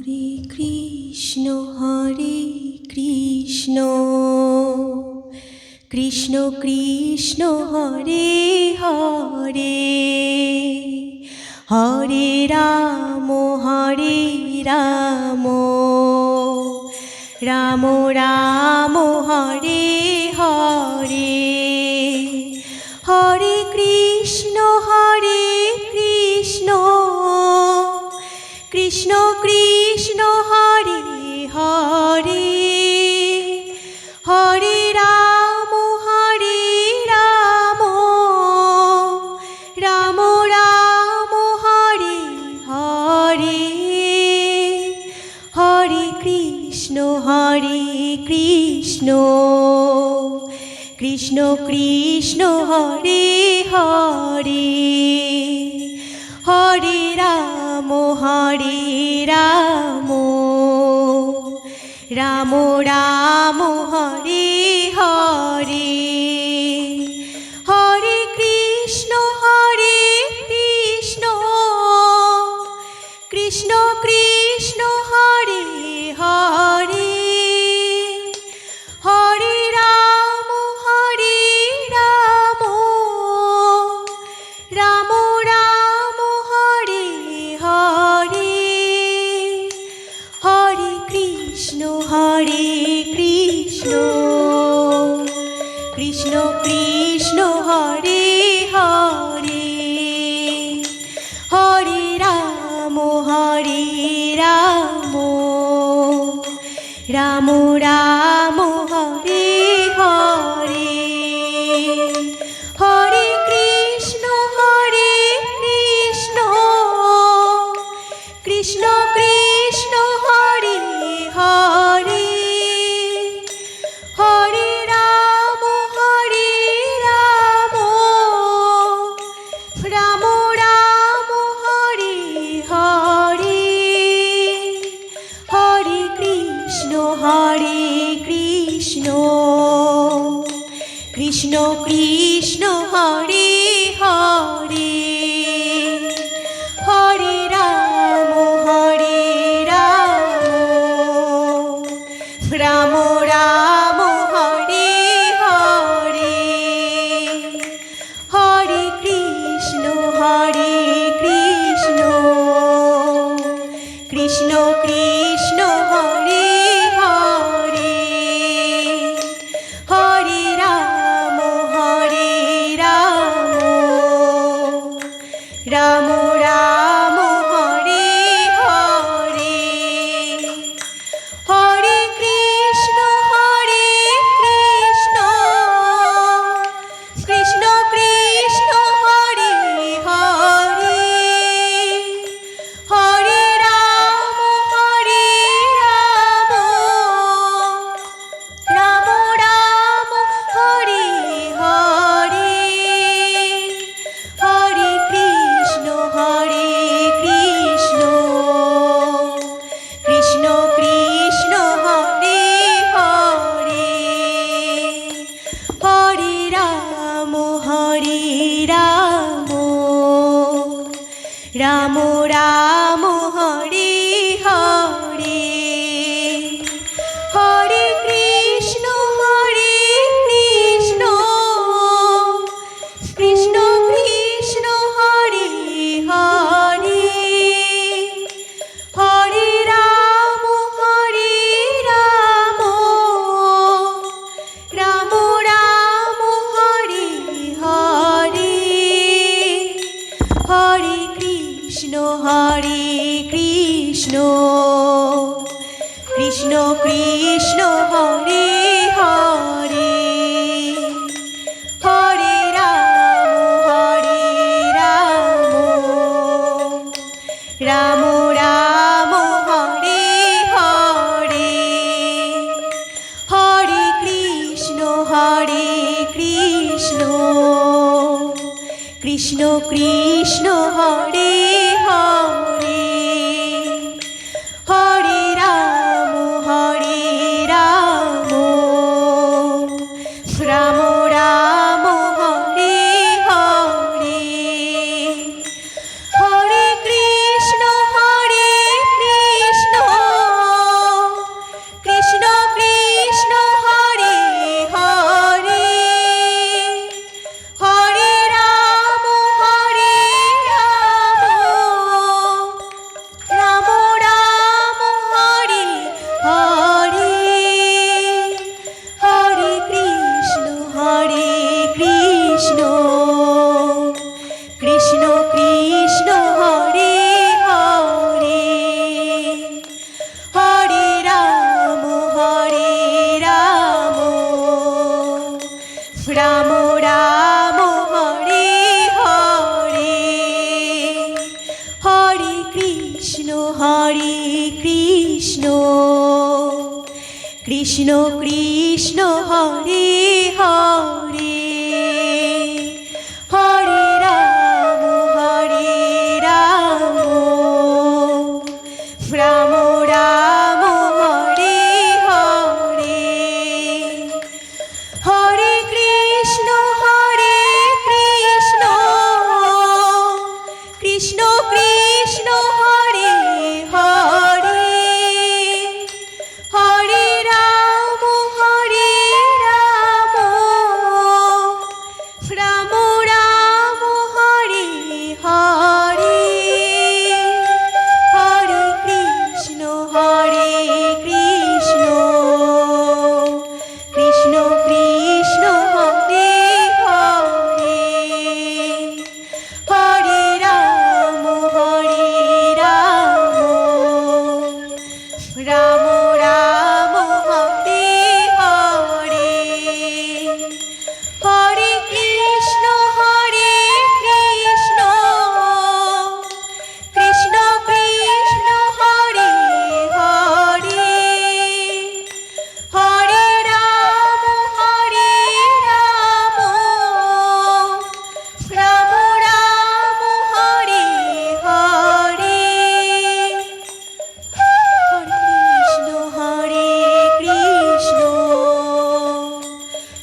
হরে Krishna Krishna Krishna Hare Hare, হরে Ram Ram Ram Hare Hare, হরে Krishna Krishna Krishna Hare Hare, হরে Ram Ram Ram Hare Hare, হরে Krishna Krishna Krishna Hare Hare, হরে Ram Ram Ram Hare Hare, হরে Krishna Krishna Krishna Hare Hare, হরে Ram Ram Ram Hare Hare, হরে Krishna Krishna Krishna Hare Hare, হরে Ram Ram Ram Hare Hare, হরে Krishna Krishna Krishna Hare Hare, হরে Ram Ram Ram Hare Hare, হরে Krishna Krishna Krishna Hare Hare, হরে Ram Ram Ram Hare Hare, হরে Krishna Krishna Krishna Hare Hare, হরে Ram Ram Ram Hare Hare, হরে Krishna Krishna Krishna Hare Hare, হরে Ram Ram Ram Hare Hare, হরে Krishna Krishna Krishna Hare Hare, হরে Ram Ram Ram Hare Hare, হরে Krishna Krishna Krishna Hare Hare, হরে Ram Ram Ram Hare Hare, হরে Krishna Krishna Krishna Hare Hare, হরে Ram Ram Ram Hare Hare, হরে Krishna Krishna Hare Hare, হরে Ram হরে Krishna Krishna Krishna Hare Hare Hare Ram Ram Ram Hare Hare Hare Krishna Krishna Krishna Hare Hare Hare Ram Ram Ram Hare Hare Hare Krishna Krishna Krishna Krishna Hare Hare Hare Ram Ram Ram Hare Hare Hare Krishna Krishna Krishna Krishna Hare Hare Hare Ram Ram Ram Hare Hare Hare Krishna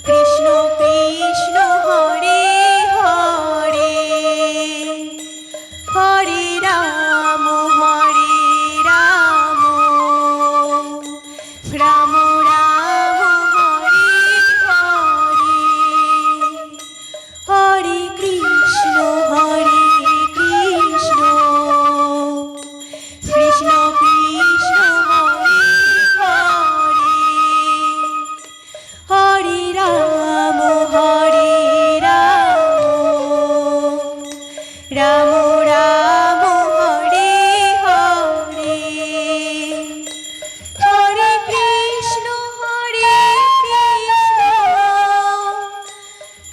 Krishna Krishna Hare Hare Hare Ram Ram Ram Hare Hare Hare Krishna Krishna Krishna Krishna Hare Hare Hare Ram Ram Ram Hare Hare Hare Krishna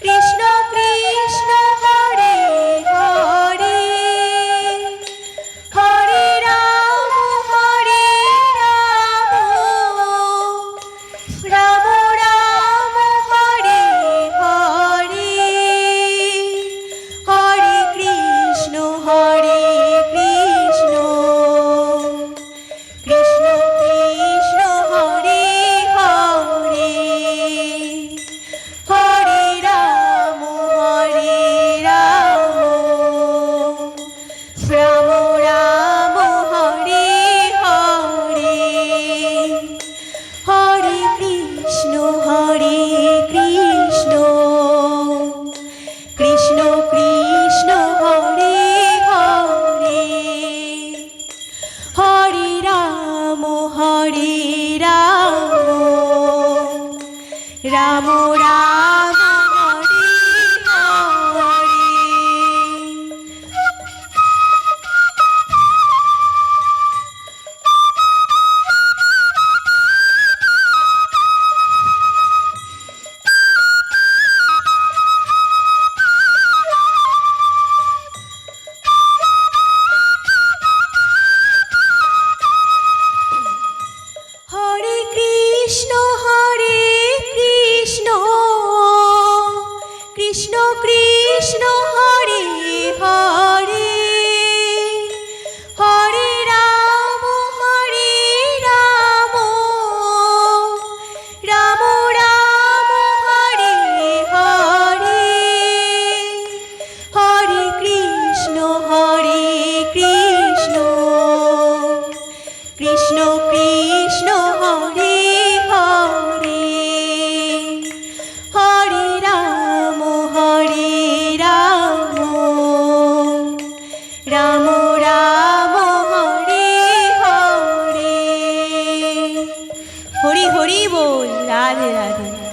Krishna Krishna Hare Hare Hare Ram Ram Ram Hare Hare Hare Krishna Krishna Krishna Krishna Hare Hare Hare Ram Ram Hare Hare Hare Krishna Krishna Krishna Krishna Hare Hare Hare Ram Ram Ram Hare Hare Hare Krishna Krishna Krishna Krishna Hare Hare Hare Ram Ram Ram Hare Hare Hare Krishna Krishna Krishna Krishna Hare Hare Hare Ram Ram Ram Hare Hare Hari Hari বল Radhe Radhe.